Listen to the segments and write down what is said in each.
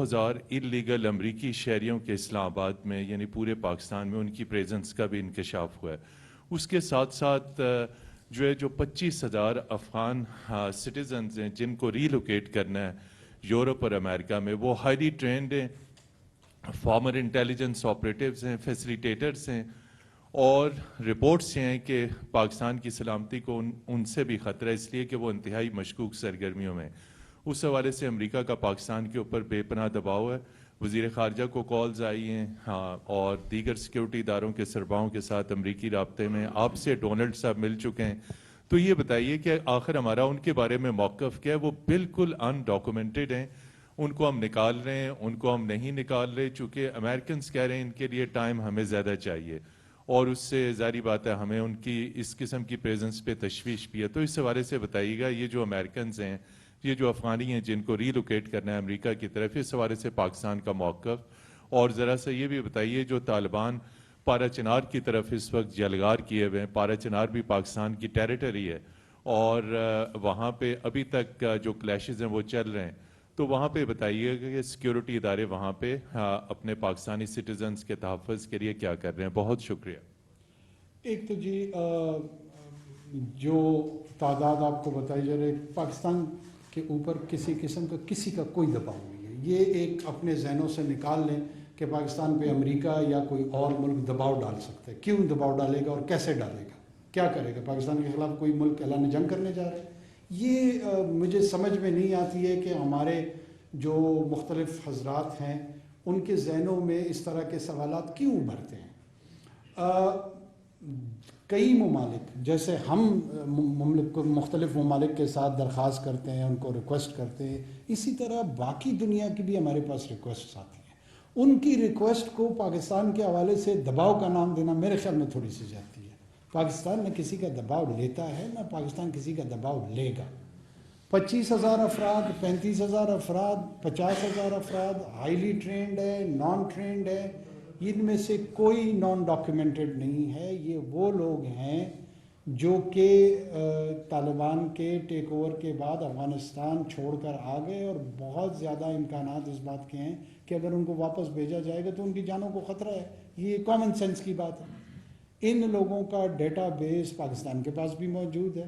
2,000 illegal امریکی شہریوں کے اسلام آباد میں یعنی پورے پاکستان میں ان کی پریزنس کا بھی انکشاف ہوا ہے. اس کے ساتھ ساتھ جو 25,000 افغان سٹیزنز ہیں جن کو ریلوکیٹ کرنا ہے یورپ اور امریکہ میں, وہ ہائیلی ٹرینڈ ہیں, فارمر انٹیلیجنس آپریٹیوز ہیں, فیسیلیٹیٹرز ہیں, اور رپورٹس یہ ہیں کہ پاکستان کی سلامتی کو ان سے بھی خطرہ ہے, اس لیے کہ وہ انتہائی مشکوک سرگرمیوں میں. اس حوالے سے امریکہ کا پاکستان کے اوپر بے پناہ دباؤ ہے. وزیر خارجہ کو کالز آئی ہیں اور دیگر سیکیورٹی اداروں کے سربراہوں کے ساتھ امریکی رابطے میں. آپ سے ڈونلڈ صاحب مل چکے ہیں, تو یہ بتائیے کہ آخر ہمارا ان کے بارے میں موقف کیا ہے؟ وہ بالکل ان ڈاکومنٹڈ ہیں, ان کو ہم نکال رہے ہیں, ان کو ہم نہیں نکال رہے, چونکہ امریکنز کہہ رہے ہیں ان کے لیے ٹائم ہمیں زیادہ چاہیے, اور اس سے ظاہری بات ہے ہمیں ان کی اس قسم کی پریزنس پہ تشویش بھی ہے. تو اس حوالے سے بتائیے گا, یہ جو امریکنز ہیں, یہ جو افغانی ہیں جن کو ریلوکیٹ کرنا ہے امریکہ کی طرف, اس حوالے سے پاکستان کا موقف, اور ذرا سا یہ بھی بتائیے جو طالبان پارا چنار کی طرف اس وقت جلگار کیے ہوئے ہیں, پارا چنار بھی پاکستان کی ٹیریٹری ہے, اور وہاں پہ ابھی تک جو کلیشز ہیں وہ چل رہے ہیں, تو وہاں پہ بتائیے کہ سیکیورٹی ادارے وہاں پہ اپنے پاکستانی سٹیزنز کے تحفظ کے لیے کیا کر رہے ہیں. بہت شکریہ. ایک تو جی جو تعداد آپ کو بتائی جا رہی ہے, پاکستان کے اوپر کسی قسم کا کسی کا کوئی دباؤ نہیں ہے. یہ ایک اپنے ذہنوں سے نکال لیں کہ پاکستان پہ امریکہ یا کوئی اور ملک دباؤ ڈال سکتا ہے. کیوں دباؤ ڈالے گا اور کیسے ڈالے گا, کیا کرے گا؟ پاکستان کے خلاف کوئی ملک اعلان جنگ کرنے جا رہا ہے؟ یہ مجھے سمجھ میں نہیں آتی ہے کہ ہمارے جو مختلف حضرات ہیں ان کے ذہنوں میں اس طرح کے سوالات کیوں ابھرتے ہیں. کئی ممالک جیسے ہم مختلف ممالک کے ساتھ درخواست کرتے ہیں, ان کو ریکویسٹ کرتے ہیں, اسی طرح باقی دنیا کی بھی ہمارے پاس ریکویسٹ آتی ہیں. ان کی ریکویسٹ کو پاکستان کے حوالے سے دباؤ کا نام دینا میرے خیال میں تھوڑی سی جاتی ہے. پاکستان نہ کسی کا دباؤ لیتا ہے, نہ پاکستان کسی کا دباؤ لے گا. 25,000 افراد, 35,000 افراد, 50,000 افراد ہائیلی ٹرینڈ ہے, نان ٹرینڈ ہے, ان میں سے کوئی نان ڈاکیومنٹڈ نہیں ہے. یہ وہ لوگ ہیں جو کہ طالبان کے ٹیک اوور کے بعد افغانستان چھوڑ کر آ گئے, اور بہت زیادہ امکانات اس بات کے ہیں کہ اگر ان کو واپس بھیجا جائے گا تو ان کی جانوں کو خطرہ ہے. یہ کامن سینس کی بات ہے. ان لوگوں کا ڈیٹا بیس پاکستان کے پاس بھی موجود ہے.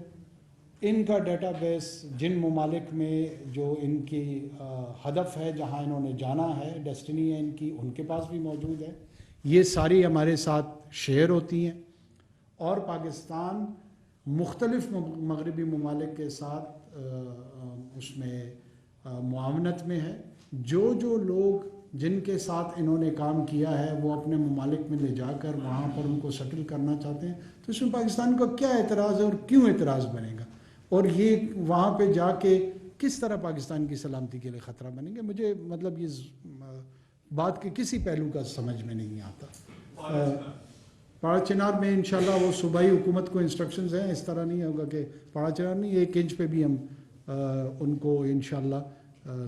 ان کا ڈیٹا بیس جن ممالک میں جو ان کی ہدف ہے, جہاں انہوں نے جانا ہے, ڈیسٹنی ہے ان کی, ان کے پاس بھی موجود ہے. یہ ساری ہمارے ساتھ شیئر ہوتی ہیں, اور پاکستان مختلف مغربی ممالک کے ساتھ اس میں معاونت میں ہے. جو لوگ جن کے ساتھ انہوں نے کام کیا ہے وہ اپنے ممالک میں لے جا کر وہاں پر ان کو سیٹل کرنا چاہتے ہیں, تو اس میں پاکستان کا کیا اعتراض ہے اور کیوں اعتراض بنے گا, اور یہ وہاں پہ جا کے کس طرح پاکستان کی سلامتی کے لیے خطرہ بنیں گے. مجھے مطلب یہ بات کے کسی پہلو کا سمجھ میں نہیں آتا. پاڑا چنار میں انشاءاللہ وہ صوبائی حکومت کو انسٹرکشنز ہیں, اس طرح نہیں ہوگا کہ پاڑا چنار نہیں, 1 انچ پہ بھی ہم ان کو انشاءاللہ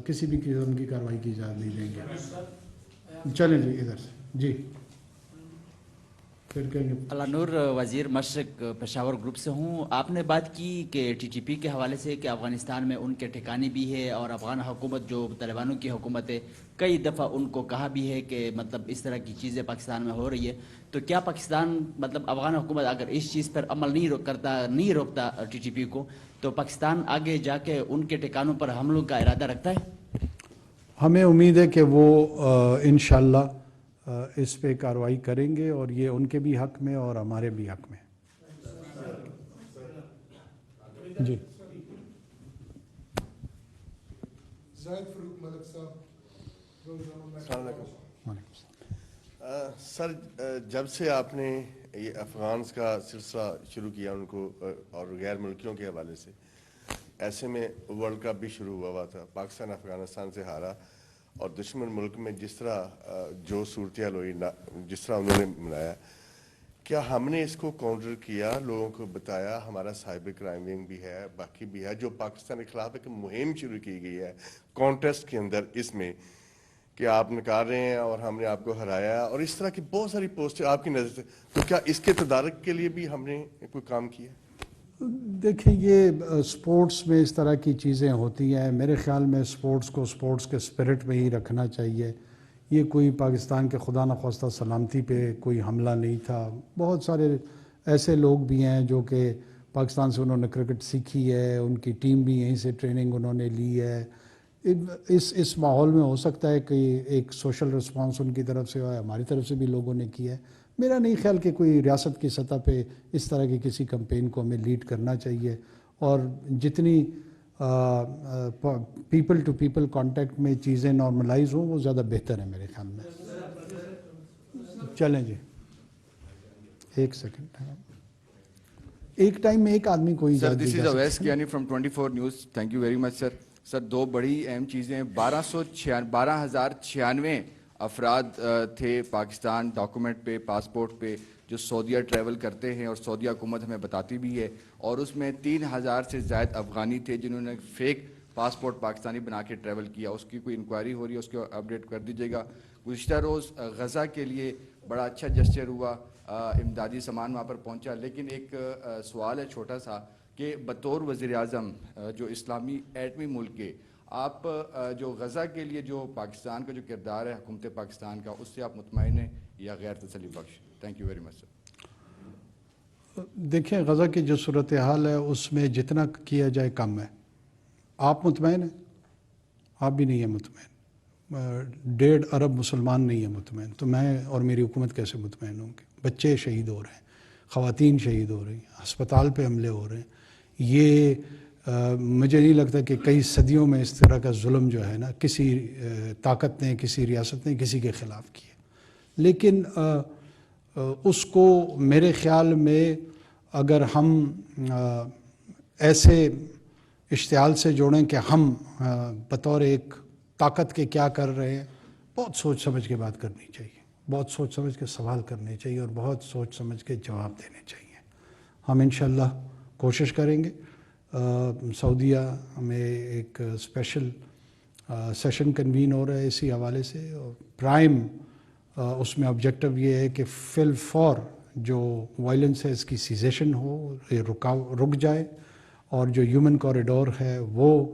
کسی بھی قسم کی کارروائی کی اجازت نہیں دیں گے. چلیں جی ادھر سے جی. اللہ نور, وزیر مشرق پشاور گروپ سے ہوں. آپ نے بات کی کہ ٹی ٹی پی کے حوالے سے کہ افغانستان میں ان کے ٹھکانے بھی ہے, اور افغان حکومت جو طالبانوں کی حکومت ہے کئی دفعہ ان کو کہا بھی ہے کہ مطلب اس طرح کی چیزیں پاکستان میں ہو رہی ہے. تو کیا پاکستان مطلب افغان حکومت اگر اس چیز پر عمل نہیں روکتا ٹی ٹی پی کو, تو پاکستان آگے جا کے ان کے ٹھکانوں پر حملوں کا ارادہ رکھتا ہے؟ ہمیں امید ہے کہ وہ انشاءاللہ اس پہ کارروائی کریں گے, اور یہ ان کے بھی حق میں اور ہمارے بھی حق میں. جی زاہد فاروق ملک صاحب. السلام علیکم سر. جب سے آپ نے یہ افغانز کا سلسلہ شروع کیا ان کو اور غیر ملکیوں کے حوالے سے, ایسے میں ورلڈ کپ بھی شروع ہوا تھا, پاکستان افغانستان سے ہارا, اور دشمن ملک میں جس طرح جو صورتحال ہوئی, جس طرح انہوں نے منایا, کیا ہم نے اس کو کاؤنٹر کیا, لوگوں کو بتایا؟ ہمارا سائبر کرائم ونگ بھی ہے, باقی بھی ہے, جو پاکستان کے خلاف ایک مہم شروع کی گئی ہے کانٹیسٹ کے اندر, اس میں کہ آپ نکال رہے ہیں اور ہم نے آپ کو ہرایا, اور اس طرح کی بہت ساری پوسٹ آپ کی نظر سے, تو کیا اس کے تدارک کے لیے بھی ہم نے کوئی کام کیا؟ دیکھیں یہ سپورٹس میں اس طرح کی چیزیں ہوتی ہیں. میرے خیال میں سپورٹس کو سپورٹس کے اسپرٹ میں ہی رکھنا چاہیے. یہ کوئی پاکستان کے خدا نخواستہ سلامتی پہ کوئی حملہ نہیں تھا. بہت سارے ایسے لوگ بھی ہیں جو کہ پاکستان سے انہوں نے کرکٹ سیکھی ہے, ان کی ٹیم بھی یہیں سے ٹریننگ انہوں نے لی ہے. اس ماحول میں ہو سکتا ہے کہ ایک سوشل رسپانس ان کی طرف سے ہے, ہماری طرف سے بھی لوگوں نے کیا ہے. میرا نہیں خیال کہ کوئی ریاست کی سطح پہ اس طرح کی کسی کمپین کو ہمیں لیڈ کرنا چاہیے, اور جتنی پیپل ٹو پیپل کانٹیکٹ میں چیزیں نارملائز ہوں وہ زیادہ بہتر ہے میرے خیال میں. چلیں جی, ایک سیکنڈ, ایک ٹائم میں ایک آدمی کو sir this is Awais Kayani from 24 news. Thank you very much sir. Sir دو بڑی اہم چیزیں, 12,096 افراد تھے پاکستان ڈاکومنٹ پہ, پاسپورٹ پہ, جو سعودیہ ٹریول کرتے ہیں, اور سعودیہ حکومت ہمیں بتاتی بھی ہے, اور اس میں 3,000 سے زائد افغانی تھے جنہوں نے فیک پاسپورٹ پاکستانی بنا کے ٹریول کیا. اس کی کوئی انکوائری ہو رہی ہے, اس کو اپڈیٹ کر دیجیے گا. گزشتہ روز غزہ کے لیے بڑا اچھا جسچر ہوا, امدادی سامان وہاں پر پہنچا, لیکن ایک سوال ہے چھوٹا سا کہ بطور وزیر اعظم جو اسلامی ایٹمی ملک کے, آپ جو غزہ کے لیے جو پاکستان کا جو کردار ہے حکومت پاکستان کا, اس سے آپ مطمئن ہیں یا غیر تسلی بخش؟ تھینک یو ویری مچ سر. دیکھیں غزہ کی جو صورتحال ہے اس میں جتنا کیا جائے کم ہے. آپ مطمئن ہیں؟ آپ بھی نہیں ہیں مطمئن. 1.5 ارب مسلمان نہیں ہیں مطمئن, تو میں اور میری حکومت کیسے مطمئن ہوں گے؟ بچے شہید ہو رہے ہیں, خواتین شہید ہو رہی ہیں, ہسپتال پہ حملے ہو رہے ہیں. یہ مجھے نہیں لگتا کہ کئی صدیوں میں اس طرح کا ظلم جو ہے نا کسی طاقت نے, کسی ریاست نے کسی کے خلاف کیا. لیکن اس کو میرے خیال میں اگر ہم ایسے اشتعال سے جوڑیں کہ ہم بطور ایک طاقت کے کیا کر رہے ہیں, بہت سوچ سمجھ کے بات کرنی چاہیے, بہت سوچ سمجھ کے سوال کرنے چاہیے, اور بہت سوچ سمجھ کے جواب دینے چاہیے. ہم انشاءاللہ کوشش کریں گے. سعودیہ میں ایک اسپیشل سیشن کنوین ہو رہا ہے اسی حوالے سے, اور پرائم اس میں آبجیکٹو یہ ہے کہ فی الفور جو وائلنس ہے اس کی سیزیشن ہو, یہ رک جائے, اور جو ہیومن کوریڈور ہے وہ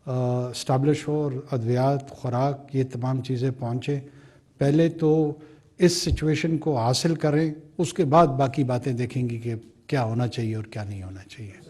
اسٹیبلش ہو, اور ادویات, خوراک, یہ تمام چیزیں پہنچیں. پہلے تو اس سچویشن کو حاصل کریں, اس کے بعد باقی باتیں دیکھیں گی کہ کیا ہونا چاہیے اور کیا نہیں ہونا چاہیے.